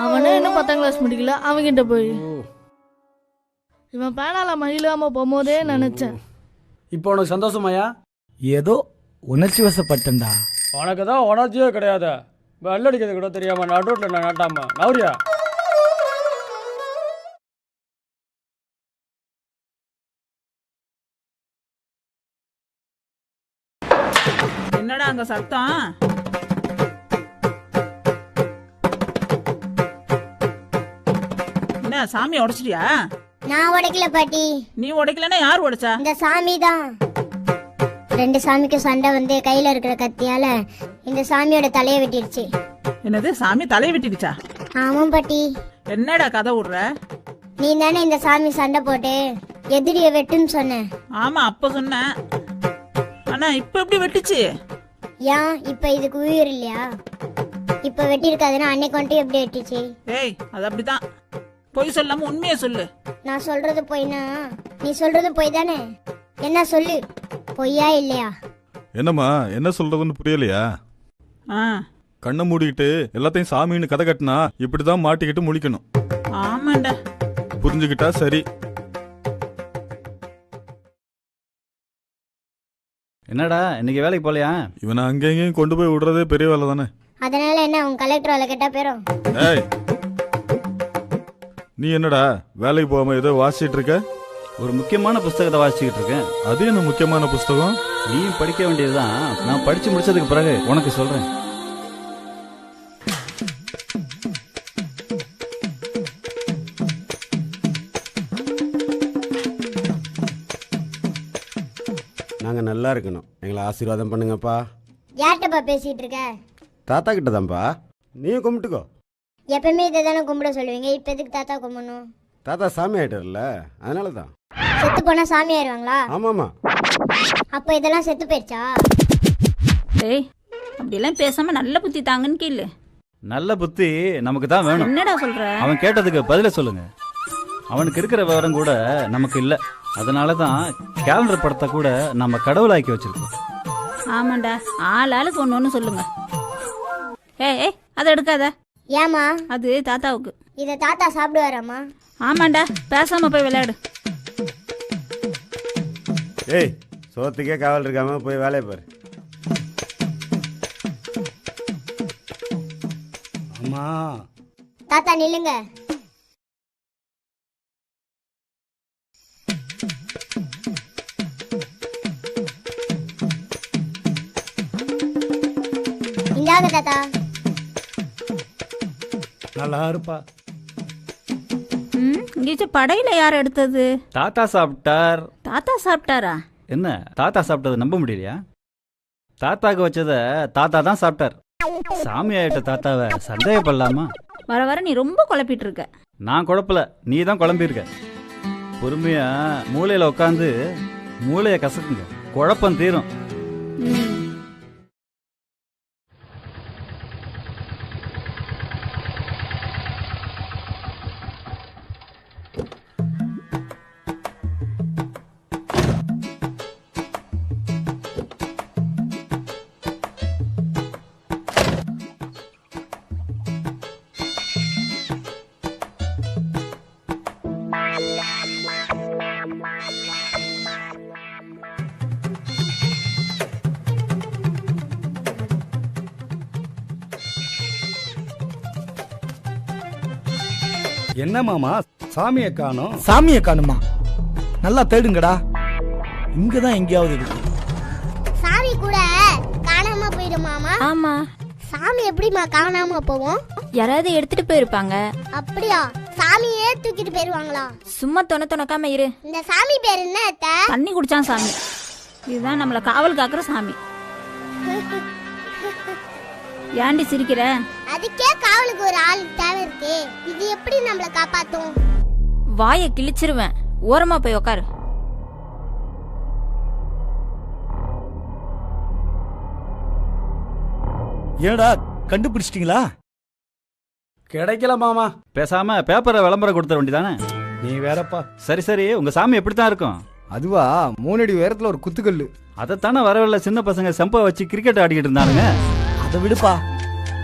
அவனே இன்னும் 10ஆம் கிளாஸ் முடிக்கல, அவன்கிட்ட போய் இவன் பேனால மகிழாம போகும்போதே நினைச்சேன். இப்போ உனக்கு சந்தோஷமாயா? ஏதோ உணர்ச்சி வசப்பட்டேன்டா. உனக்கு தான் உணர்ச்சியே கிடையாது. வெள்ளடிக்கிறது கூட தெரியாம நடுவில் நான் நாட்டாமா நவரியா? என்னடா அங்க சத்தம்? என்ன சாமி உடைச்சிட்டியா? நான் உடைக்கல பாட்டி, நீ உடைக்கலன்னா யார் உடைச்சா? இந்த சாமி தான். 2 சாமிக்கும் சண்டை வந்து கையில இருக்கிற கத்தியால இந்த சாமியோட தலையை வெட்டிடுச்சு. என்னது, சாமி தலையை வெட்டிடுச்சா? ஆமாம் பாட்டி. என்னடா கதை விடுற? நீ தானே இந்த சாமி சண்டை போட்டு எதிரிய வெட்டுன்னு சொன்ன. ஆமா, அப்ப சொன்னேன். ஆனா இப்ப எப்படி வெட்டுச்சு? ஏன் இப்ப இதுக்கு உயிர் இல்லையா? இப்ப வெட்டிருக்காதுன்னா அன்னைக்கு வந்துட்டு எப்படி வெட்டிச்சு? ஏய், அது அப்படிதான். பொய் சொல்லாம உண்மையை சொல்லு. நான் சொல்றது பொய்னா நீ சொல்றது பொய் தானே? என்ன சொல்லு, பொய்யா இல்லையா? என்னம்மா, என்ன சொல்றதுன்னு புரியலையா? ஆ, கண்ணை மூடிக்கிட்டு எல்லாத்தையும் சாமின்னு கதை கட்டினா இப்படிதான் மாட்டிக்கிட்டு முழிக்கணும். ஆமாண்டா. புரிஞ்சுக்கிட்டா சரி. என்னடா இன்னைக்கு வேலைக்கு போலையா? இவனை அங்கேயும் கொண்டு போய் விடுறதே பெரிய வேலை தானே. அதனால என்ன, உன் கலெக்டர் வேலை கேட்டா போயிரும். ஏய், நீ என்னடா வேலைக்கு போகாம ஏதோ வாசிச்சிட்டு இருக்க? ஒரு முக்கியமான புஸ்தகத்தை வாசிச்சுக்கிட்டு இருக்கேன். அது என்ன முக்கியமான புஸ்தகம்? நீயும் படிக்க வேண்டியதுதான். நான் படிச்சு முடிச்சதுக்கு பிறகு உனக்கு சொல்றேன். நாங்கள் நல்லா இருக்கணும், எங்களை ஆசீர்வாதம் பண்ணுங்கப்பா. யார்கிட்டப்பா பேசிட்டு இருக்க? தாத்தா கிட்ட தான்ப்பா. நீயும் கும்பிட்டுக்கோ. எப்பவுமே இதை தானே கும்பிட சொல்லுவீங்க, இப்ப எதுக்கு தாத்தா கும்பிடணும்? தாத்தா சாமி ஆயிட்டார்ல, அதனால தான். செத்து போனா சாமி ஆயிருவாங்களா? ஆமாம்மா. அப்ப இதெல்லாம் செத்து போயிடுச்சா? டேய், அப்படியெல்லாம் பேசாம நல்ல புத்தி தாங்கன்னு கேளு. நல்ல புத்தி நமக்கு தான் வேணும். என்னடா சொல்ற? அவன் கேட்டதுக்கு பதில சொல்லுங்க. அவனுக்கு இருக்கிற விவரம் கூட நமக்கு இல்லை. அதனால தான் கேலண்டர் படத்தை கூட நம்ம கடவுளாக்கி வச்சிருக்கோம். ஆமாண்டா, ஆளுக்கு ஒன்று சொல்லுங்க. ஏய், அதை எடுக்காத. ஏமா? அது தாத்தாவுக்கு. இதை தாத்தா சாப்பிடுவாராமா? ஆமாண்டா, பேசாம போய் விளையாடு. ஏய், சோத்துக்கே காவல் இருக்காம போய் வேலையை பாரு. அம்மா, தாத்தா நில்லுங்க. இந்தாங்க தாத்தா. நல்லா இருப்பா. இங்கே படையில யார் எடுத்தது? தாத்தா சாப்பிட்டார். தாத்தா சாப்பிட்டாரா? என்ன, தாத்தா சாப்பிட்டது நம்ப முடியலையா? தாத்தாக்கு வச்சத தாத்தா தான் சாப்பிட்டார். சாமி ஆயிட்ட தாத்தாவை சந்தேகப்படலாமா? வர வர நீ ரொம்ப குழப்பிட்டு இருக்க. நான் குழப்பல, நீ தான் குழம்பியிருக்க. பொறுமையா மூளையில உட்காந்து மூளையை கசக்குங்க, குழப்பம் தீரும். என்ன மாமா சாமியை காணோம்? சாமியை காணுமா? நல்லா தேடுங்கடா, இங்கதான் எங்கேயாவது இருக்கு. சாமி கூட காணாம போயிடுமாமா? ஆமா, சாமி எப்படிமா காணாம போவோம்? யாராவது எடுத்துட்டு போயிருப்பாங்க. அப்படியா? சாமியே தூக்கிட்டு போயிருவாங்களா? சும்மா தொணக்காம இரு. இந்த சாமி பேர் என்ன அத்தை? தண்ணி குடிச்சான் சாமி. இதுதான் நம்மள காவல் காக்குற சாமி. ஏண்டி சிரிக்கிற? அதுக்கே காவலுக்கு ஒரு ஆள் தேவை இருக்கு. இது எப்படி நம்மள காப்பாத்தும்? வாயை கிழிச்சிருவேன். ஓரமா போய் உக்காரு. ஏடா கண்டுபிடிச்சிட்டீங்களா? கிடைக்கல மாமா. பேசாம பேப்பரை விளம்பரம் கொடுத்துட வேண்டியதானே? நீ வேறப்பா. சரி சரி, உங்க சாமி எப்படித்தான் இருக்கும்? அதுவா 3 அடி உயரத்துல ஒரு குத்துக்கல்லு. அதைத்தானே வரவில்லை சின்ன பசங்க செம்ப வச்சு கிரிக்கெட் ஆடிக்கிட்டு இருந்தானுங்க. அதை விடுப்பா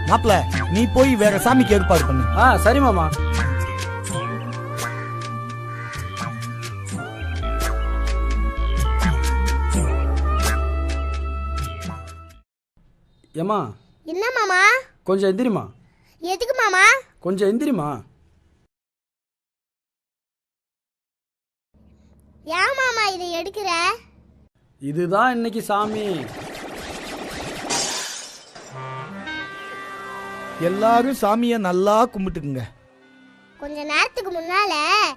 மாப்பிள, நீ போய் வேற சாமிக்கு ஏற்பாடு பண்ணு. சரி மாமா. ஏமா என்ன மாமா? கொஞ்சம் எந்திரிமா. எதுக்கு மாமா? கொஞ்சம் எந்திரிமா. ஏன் மாமா இதை எடுக்கிற? இதுதான் இன்னைக்கு சாமி. எல்லாரும் சாமியை நல்லா கும்பிட்டுக்குங்க. கொஞ்ச நேரத்துக்கு முன்னால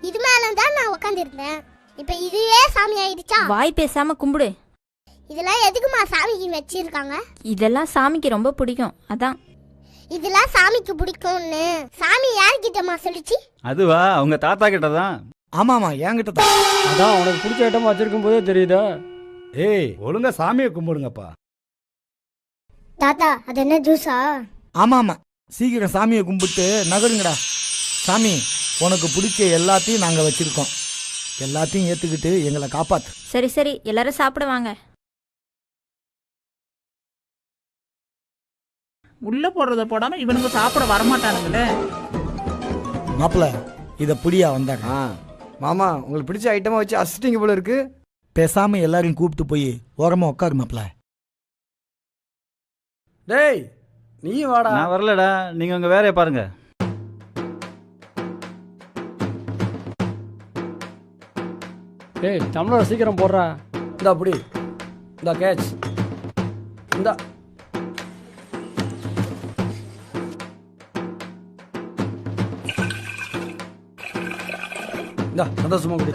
இது மேலதான் நான் உட்காந்துருந்தேன். இப்ப இதுவே சாமி ஆயிடுச்சா? வாய் பேசாம கும்பிடு. இதெல்லாம் எதுக்குமா சாமிக்கு வச்சிருக்காங்க? இதெல்லாம் சாமிக்கு ரொம்ப பிடிக்கும், அதான். இதெல்லாம் சாமிக்கு பிடிக்கும்னு சாமி யார்கிட்டமா சொல்லிச்சு? அதுவா அவங்க தாத்தா கிட்ட தான். ஆமாமா, என்கிட்ட தான். அதான் உனக்கு பிடிச்ச ஐட்டமா வச்சிருக்கும் போதே தெரியுதா? ஏய், ஒழுங்கா சாமியை கும்பிடுங்கப்பா. தாத்தா, அது என்ன ஜூஸா? ஆமாமா, சீக்கிரம் சாமியை கும்பிட்டு நகருங்கடா. சாமி, உனக்கு பிடிச்ச எல்லாத்தையும் நாங்க வச்சிருக்கோம். எல்லாத்தையும் ஏத்துக்கிட்டு எங்களை காப்பாத்து. சரி சரி, எல்லாரும் சாப்பிடுவாங்க. உள்ள போடுறத போடாம இவனுக்கு சாப்பிட வரமாட்டானுங்களே. மாப்பிள, இத புடியா வந்தாங்க. மாமா, உங்களுக்கு பிடிச்ச ஐட்டமா வச்சு அசிட்டிங்க போல இருக்கு. பேசாம எல்லாரையும் கூப்பிட்டு போய் ஓரமா உட்காரு மாப்பிள. டேய், நீ வாடா. நான் வரலடா, நீங்க உங்க வேலையை பாருங்க. ஏய், தமிழர் சீக்கிரம் போடுறா. இந்த அப்படி இந்த கேட்ச் இந்த சந்தோஷமா குடி.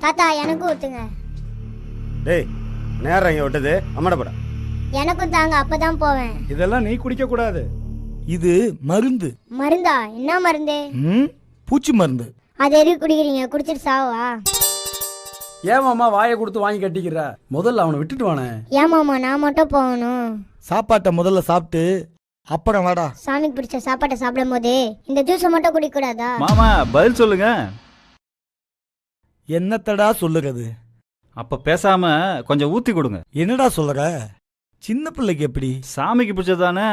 தாத்தா, எனக்கும் ஊத்துங்க. டேய், நேரம் இங்க விட்டது அம்மாட போட. எனக்கும் தாங்க, அப்பதான் போவேன். இதெல்லாம் நீ குடிக்க கூடாது. இது மருந்து. மருந்தா? என்ன மருந்து? பூச்சி மருந்து. அது எதுக்கு குடிக்கிறீங்க? குடிச்சிட்டு சாவா? ஏன் மாமா வாயை கொடுத்து வாங்கி கட்டிக்கிற? முதல்ல அவனை விட்டுட்டு வானே. ஏன் மாமா நான் மட்டும் போகணும்? சாப்பாட்டை முதல்ல சாப்பிட்டு அப்புறம் வாடா. சாமிக்கு பிடிச்ச சாப்பாட்டை சாப்பிடும் போது இந்த ஜூஸை மட்டும் குடிக்க கூடாதா? மாமா, பதில் சொல்லுங்க. என்னத்தடா சொல்லுறது? அப்ப பேசாம கொஞ்சம் ஊத்தி கொடுங்க. என்னடா சொல்லுற? சின்ன பிள்ளைக்கு எப்படி? சாமிக்கு பிடிச்சதானே,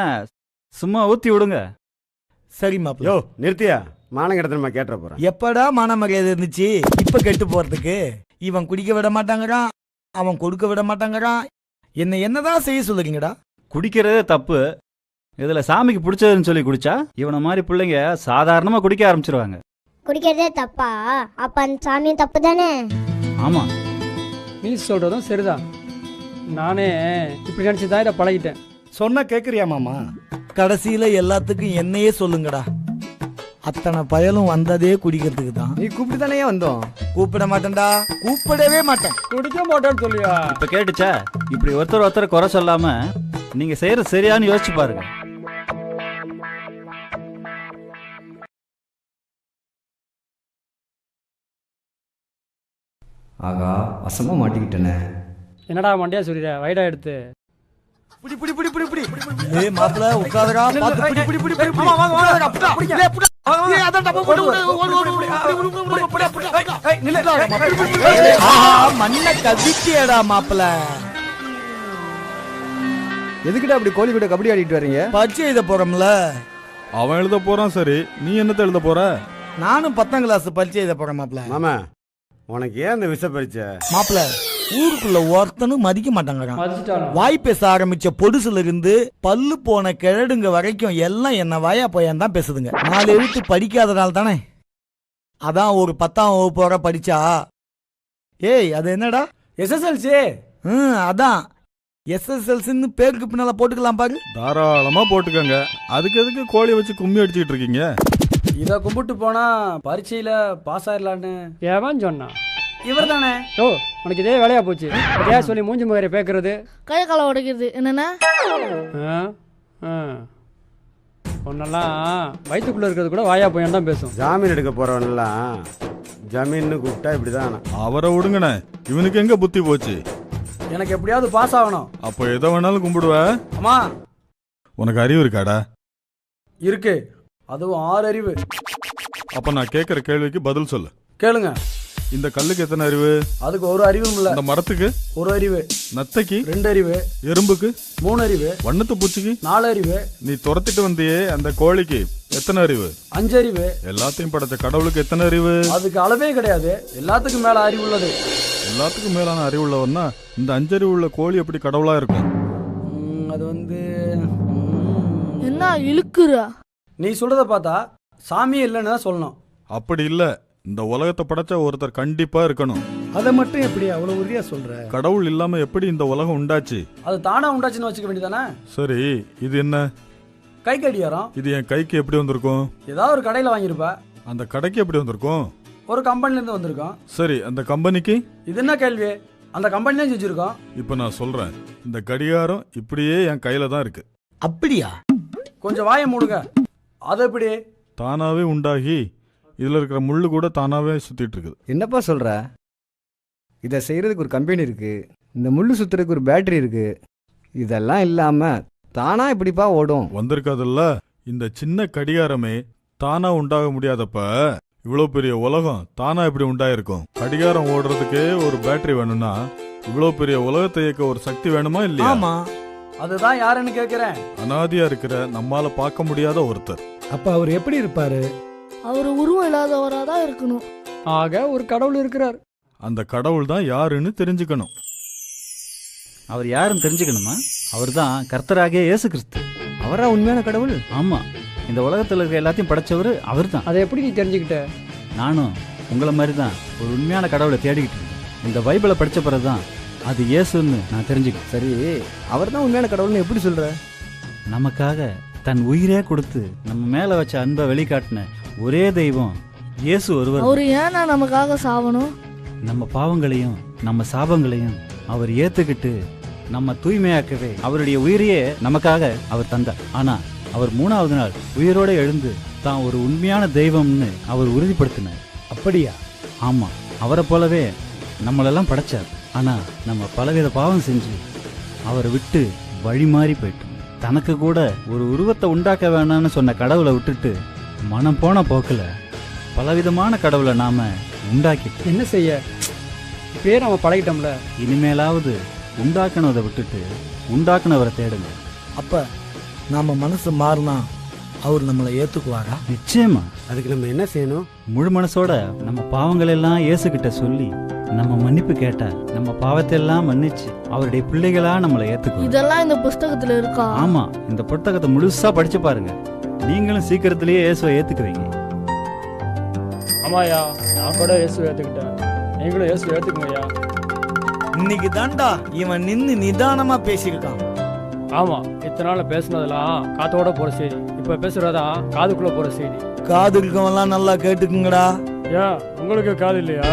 சும்மா ஊத்தி விடுங்க. சரி மாப்பிள்ள. யோ, நிறுத்தியா? மானம் கிடத்தனமா கேட்டுற போறேன். எப்படா மான மரியாதை இருந்துச்சு இப்ப கெட்டு போறதுக்கு? இவன் குடிக்க விட மாட்டாங்கறான், அவன் கொடுக்க விட மாட்டாங்கறான். என்னதான் செய்ய சொல்லுறீங்கடா? குடிக்கிறதே தப்பு. இதுல சாமிக்கு பிடிச்சதுன்னு சொல்லி குடிச்சா இவனை மாதிரி பிள்ளைங்க சாதாரணமா குடிக்க ஆரம்பிச்சிருவாங்க. குடிக்கிறதே தப்பா? அப்ப அந்த சாமியும் தப்பு தானே? ஆமா, நீ சொல்றதும் சரிதான். நானே இப்படி நினைச்சுதான் இதை பழகிட்டேன். சொன்ன கேக்குறியா மாமா? கடைசியில எல்லாத்துக்கும் என்னையே சொல்லுங்கடா. அத்தனை பயலும் வந்ததே குடிக்கிறதுக்கு தான். நீ கூப்பிட்டு தானே வந்தோம். கூப்பிட மாட்டேன்டா, கூப்பிடவே மாட்டேன். குடிக்க மாட்டேன்னு சொல்லியா? இப்ப கேட்டுச்சா? இப்படி ஒருத்தர் குறை சொல்லாம நீங்க செய்யறது சரியான்னு யோசிச்சு பாருங்க. ஆகா, வசமா மாட்டிக்கிட்டேனே. என்னடா மண்டியா சொல்லிட, வைடா எடுத்து. புடி புடி புடி புடி புடி. ஏய் மாப்ள, உட்காருடா. பாத்து புடி புடி புடி புடி. மாமா வாங்க வாங்க. புடி புடி. ஏய் புடி. ஏய் அத டப்ப போடு. ஏய் நில்ல. ஆஹா, மண்ண கவிச்சியடா மாப்ள. எதுக்குடா அப்படி கோழி கூட கபடி ஆடிட்டு வர்றீங்க? பரிச்சை எழுத போறோம்ல. அவன் எழுத போறான். சரி, நீ என்னத்த எழுத போற? நானும் 10ஆம் கிளாஸ் பரிச்சை எழுத போறேன் மாப்ள. மாமா, உனக்கு ஏன் இந்த விஷ பரிச்சை? மாப்ள, ஊருக்குள்ள ஒருத்தனும் மதிக்க மாட்டாங்க. மதிச்சிட்டாங்க. வாய் பேச ஆரம்பிச்ச பொடுசுல இருந்து பல்லு போன கிழடுங்க வரைக்கும் எல்லாம் என்ன வாயா போயான் தான் பேசுதுங்க. 4 எழுத்து படிக்காதனால தானே. அதான் ஒரு 10ஆம் வகுப்பு வரை படிச்சா. ஏய் அது என்னடா? எஸ்எஸ்எல்சி. அதான் எஸ்எஸ்எல்சின்னு பேருக்கு பின்னால போட்டுக்கலாம் பாரு. தாராளமா போட்டுக்கோங்க. அதுக்கு எதுக்கு கோழியை வச்சு கும்மி அடிச்சுக்கிட்டு இருக்கீங்க? இதை கும்பிட்டு போனா பரீட்சையில பாஸ் ஆயிடலான்னு ஏவான் சொன்னான். இவர் தானே. ஓ உனக்கு இதே வேலையா போச்சு. இதே சொல்லி மூஞ்சி முகரை பேக்குறது, கை காலை உடைக்கிறது என்னன்னா? ஒன்னெல்லாம் வயிற்றுக்குள்ள இருக்கிறது கூட வாயா போயான் தான் பேசும். ஜாமீன் எடுக்க போறவனெல்லாம் ஜமீன்னு கூப்பிட்டா இப்படிதான். அவரை விடுங்கண்ணே, இவனுக்கு எங்க புத்தி போச்சு? எனக்கு எப்படியாவது பாஸ் ஆகணும். அப்போ எதை வேணாலும் கும்பிடுவ? அம்மா உனக்கு அறிவு இருக்காடா? இருக்கு, அதுவும் 6 அறிவு. அப்ப நான் கேட்கிற கேள்விக்கு பதில் சொல்லு. கேளுங்க. இந்த கல்லுக்கு எத்தனை அறிவு? அதுக்கு 1 அறிவும் இல்ல. இந்த மரத்துக்கு 1 அறிவு. நத்தைக்கு 2 அறிவு. எறும்புக்கு 3 அறிவு. வண்ணத்து பூச்சிக்கு 4 அறிவு. நீ துரத்திட்டு வந்தியே அந்த கோழிக்கு எத்தனை அறிவு? 5 அறிவு. எல்லாத்தையும் படைச்ச கடவுளுக்கு எத்தனை அறிவு? அதுக்கு அளவே கிடையாது, எல்லாத்துக்கும் மேல அறிவு உள்ளது. எல்லாத்துக்கும் மேலான அறிவுள்ளவன்னா இந்த 5 அறிவு உள்ள கோழி எப்படி கடவுளா இருக்கும்? அது வந்து என்ன இழுக்குறா? நீ சொல்றத பார்த்தா சாமியே இல்லைன்னு தான் சொல்லணும். அப்படி இல்ல, இந்த உலகத்தை படைச்ச ஒருத்தர் கண்டிப்பா இருக்கணும். அதை மட்டும் எப்படி அவ்வளவு உறுதியா சொல்ற? கடவுள் இல்லாம எப்படி இந்த உலகம் உண்டாச்சு? அது தானா உண்டாச்சுன்னு வச்சுக்க வேண்டியதானே. சரி, இது என்ன? கை கடியாரம். இது என் கைக்கு எப்படி வந்திருக்கும்? ஏதாவது ஒரு கடையில வாங்கியிருப்ப. அந்த கடைக்கு எப்படி வந்திருக்கும்? ஒரு கம்பெனில இருந்து வந்திருக்கோம். சரி, அந்த கம்பெனிக்கு? இது என்ன கேள்வி? அந்த கம்பெனில செஞ்சிருக்கோம். இப்ப நான் சொல்றேன், இந்த கடிகாரம் இப்படியே என் கையில தான் இருக்கு. அப்படியா? கொஞ்சம் வாயை மூடுங்க. அது எப்படி? தானாவே உண்டாகி இதுல இருக்கிற முள்ளு கூட தானாவே சுத்திட்டு இருக்குது. என்னப்பா சொல்ற? இதை செய்யறதுக்கு ஒரு கம்பெனி இருக்கு, இந்த முள்ளு சுத்துறதுக்கு ஒரு பேட்டரி இருக்கு. இதெல்லாம் இல்லாம தானா இப்படிப்பா ஓடும்? வந்திருக்காதுல்ல. இந்த சின்ன கடிகாரமே தானா உண்டாக முடியாதப்ப இவ்வளவு பெரிய உலகம் தானா எப்படி உண்டாயிருக்கும்? கடிகாரம் ஓடுறதுக்கே ஒரு பேட்டரி வேணும்னா இவ்வளவு பெரிய உலகத்தை இயக்க ஒரு சக்தி வேணுமா இல்லையா? ஆமா. அதுதான் யாருன்னு கேக்குறேன். அனாதியா இருக்கிற நம்மால பார்க்க முடியாத ஒருத்தர். அப்ப அவர் எப்படி இருப்பாரு? அவர் உருவம் இல்லாதவரா தான் இருக்கணும். ஆக ஒரு கடவுள் இருக்கிறார். அந்த கடவுள் தான் யாருன்னு தெரிஞ்சுக்கணும். அவர் யாருன்னு தெரிஞ்சுக்கணுமா? அவர் தான் கர்த்தராகிய இயேசு கிறிஸ்து. அவரா உண்மையான கடவுள்? ஆமா, இந்த உலகத்தில் இருக்க எல்லாத்தையும் படைச்சவர் அவர் தான். அதை எப்படி நீ தெரிஞ்சுக்கிட்ட? நானும் உங்களை மாதிரி தான் ஒரு உண்மையான கடவுளை தேடிக்கிட்டு இருக்கேன். இந்த பைபிளை படித்த பிறகு தான் அது இயேசுன்னு நான் தெரிஞ்சுக்கிட்டேன். சரி, அவர் தான் உண்மையான கடவுள்னு எப்படி சொல்ற? நமக்காக தன் உயிரே கொடுத்து நம்ம மேலே வச்ச அன்பை வெளிக்காட்டின ஒரே தெய்வம் இயேசு ஒருவர். அவரு ஏன்னா நமக்காக சாவணும்? நம்ம பாவங்களையும் நம்ம சாபங்களையும் அவர் ஏத்துக்கிட்டு நம்ம தூய்மையாக்கவே அவருடைய உயிரையே நமக்காக அவர் தந்தார். ஆனா அவர் 3ஆவது நாள் உயிரோட எழுந்து தான் ஒரு உண்மையான தெய்வம்னு அவர் உறுதிப்படுத்தினார். அப்படியா? ஆமா, அவரை போலவே நம்மளெல்லாம் படைச்சார். ஆனா நம்ம பலவித பாவம் செஞ்சு அவரை விட்டு வழி மாறி போயிட்டோம். தனக்கு கூட ஒரு உருவத்தை உண்டாக்க வேணாம்னு சொன்ன கடவுளை விட்டுட்டு மனம் போன போக்குல பலவிதமான கடவுளை நாம உண்டாக்கிட்டோம். என்ன செய்ய, இப்பயே நம்ம பழகிட்டோம்ல. இனிமேலாவது உண்டாக்குனதை விட்டுட்டு உண்டாக்குனவரை தேடுங்க. அப்ப நாம மனசு மாறினா அவர் நம்மளை ஏத்துக்குவாரா? நிச்சயமா. அதுக்கு நம்ம என்ன செய்யணும்? முழு மனசோட நம்ம பாவங்கள் எல்லாம் இயேசுகிட்ட சொல்லி நம்ம மன்னிப்பு கேட்டா நம்ம பாவத்தை எல்லாம் மன்னிச்சு அவருடைய பிள்ளைகளா நம்மளை ஏத்துக்குவோம். இதெல்லாம் இந்த புஸ்தகத்துல இருக்கா? ஆமா, இந்த புத்தகத்தை முழுசா படிச்சு பாருங்க. நீங்களும் சீக்கிரத்திலேயே இயேசுவை ஏத்துக்குவீங்க. ஆமாயா, நான் கூட இயேசு ஏத்துக்கிட்டேன். நீங்களும் இயேசு ஏத்துக்குங்கய்யா. இன்னைக்கு தாண்டா இவன் நின்னு நிதானமா பேசியிருக்கான். ஆமா, இத்தனை நாள் பேசுனதெல்லாம் காத்தோட போற செய்தி, இப்ப பேசுறதான் காதுக்குள்ள போற செய்தி. காது இருக்கவெல்லாம் நல்லா கேட்டுக்குங்கடா. ஏன் உங்களுக்கு காது இல்லையா?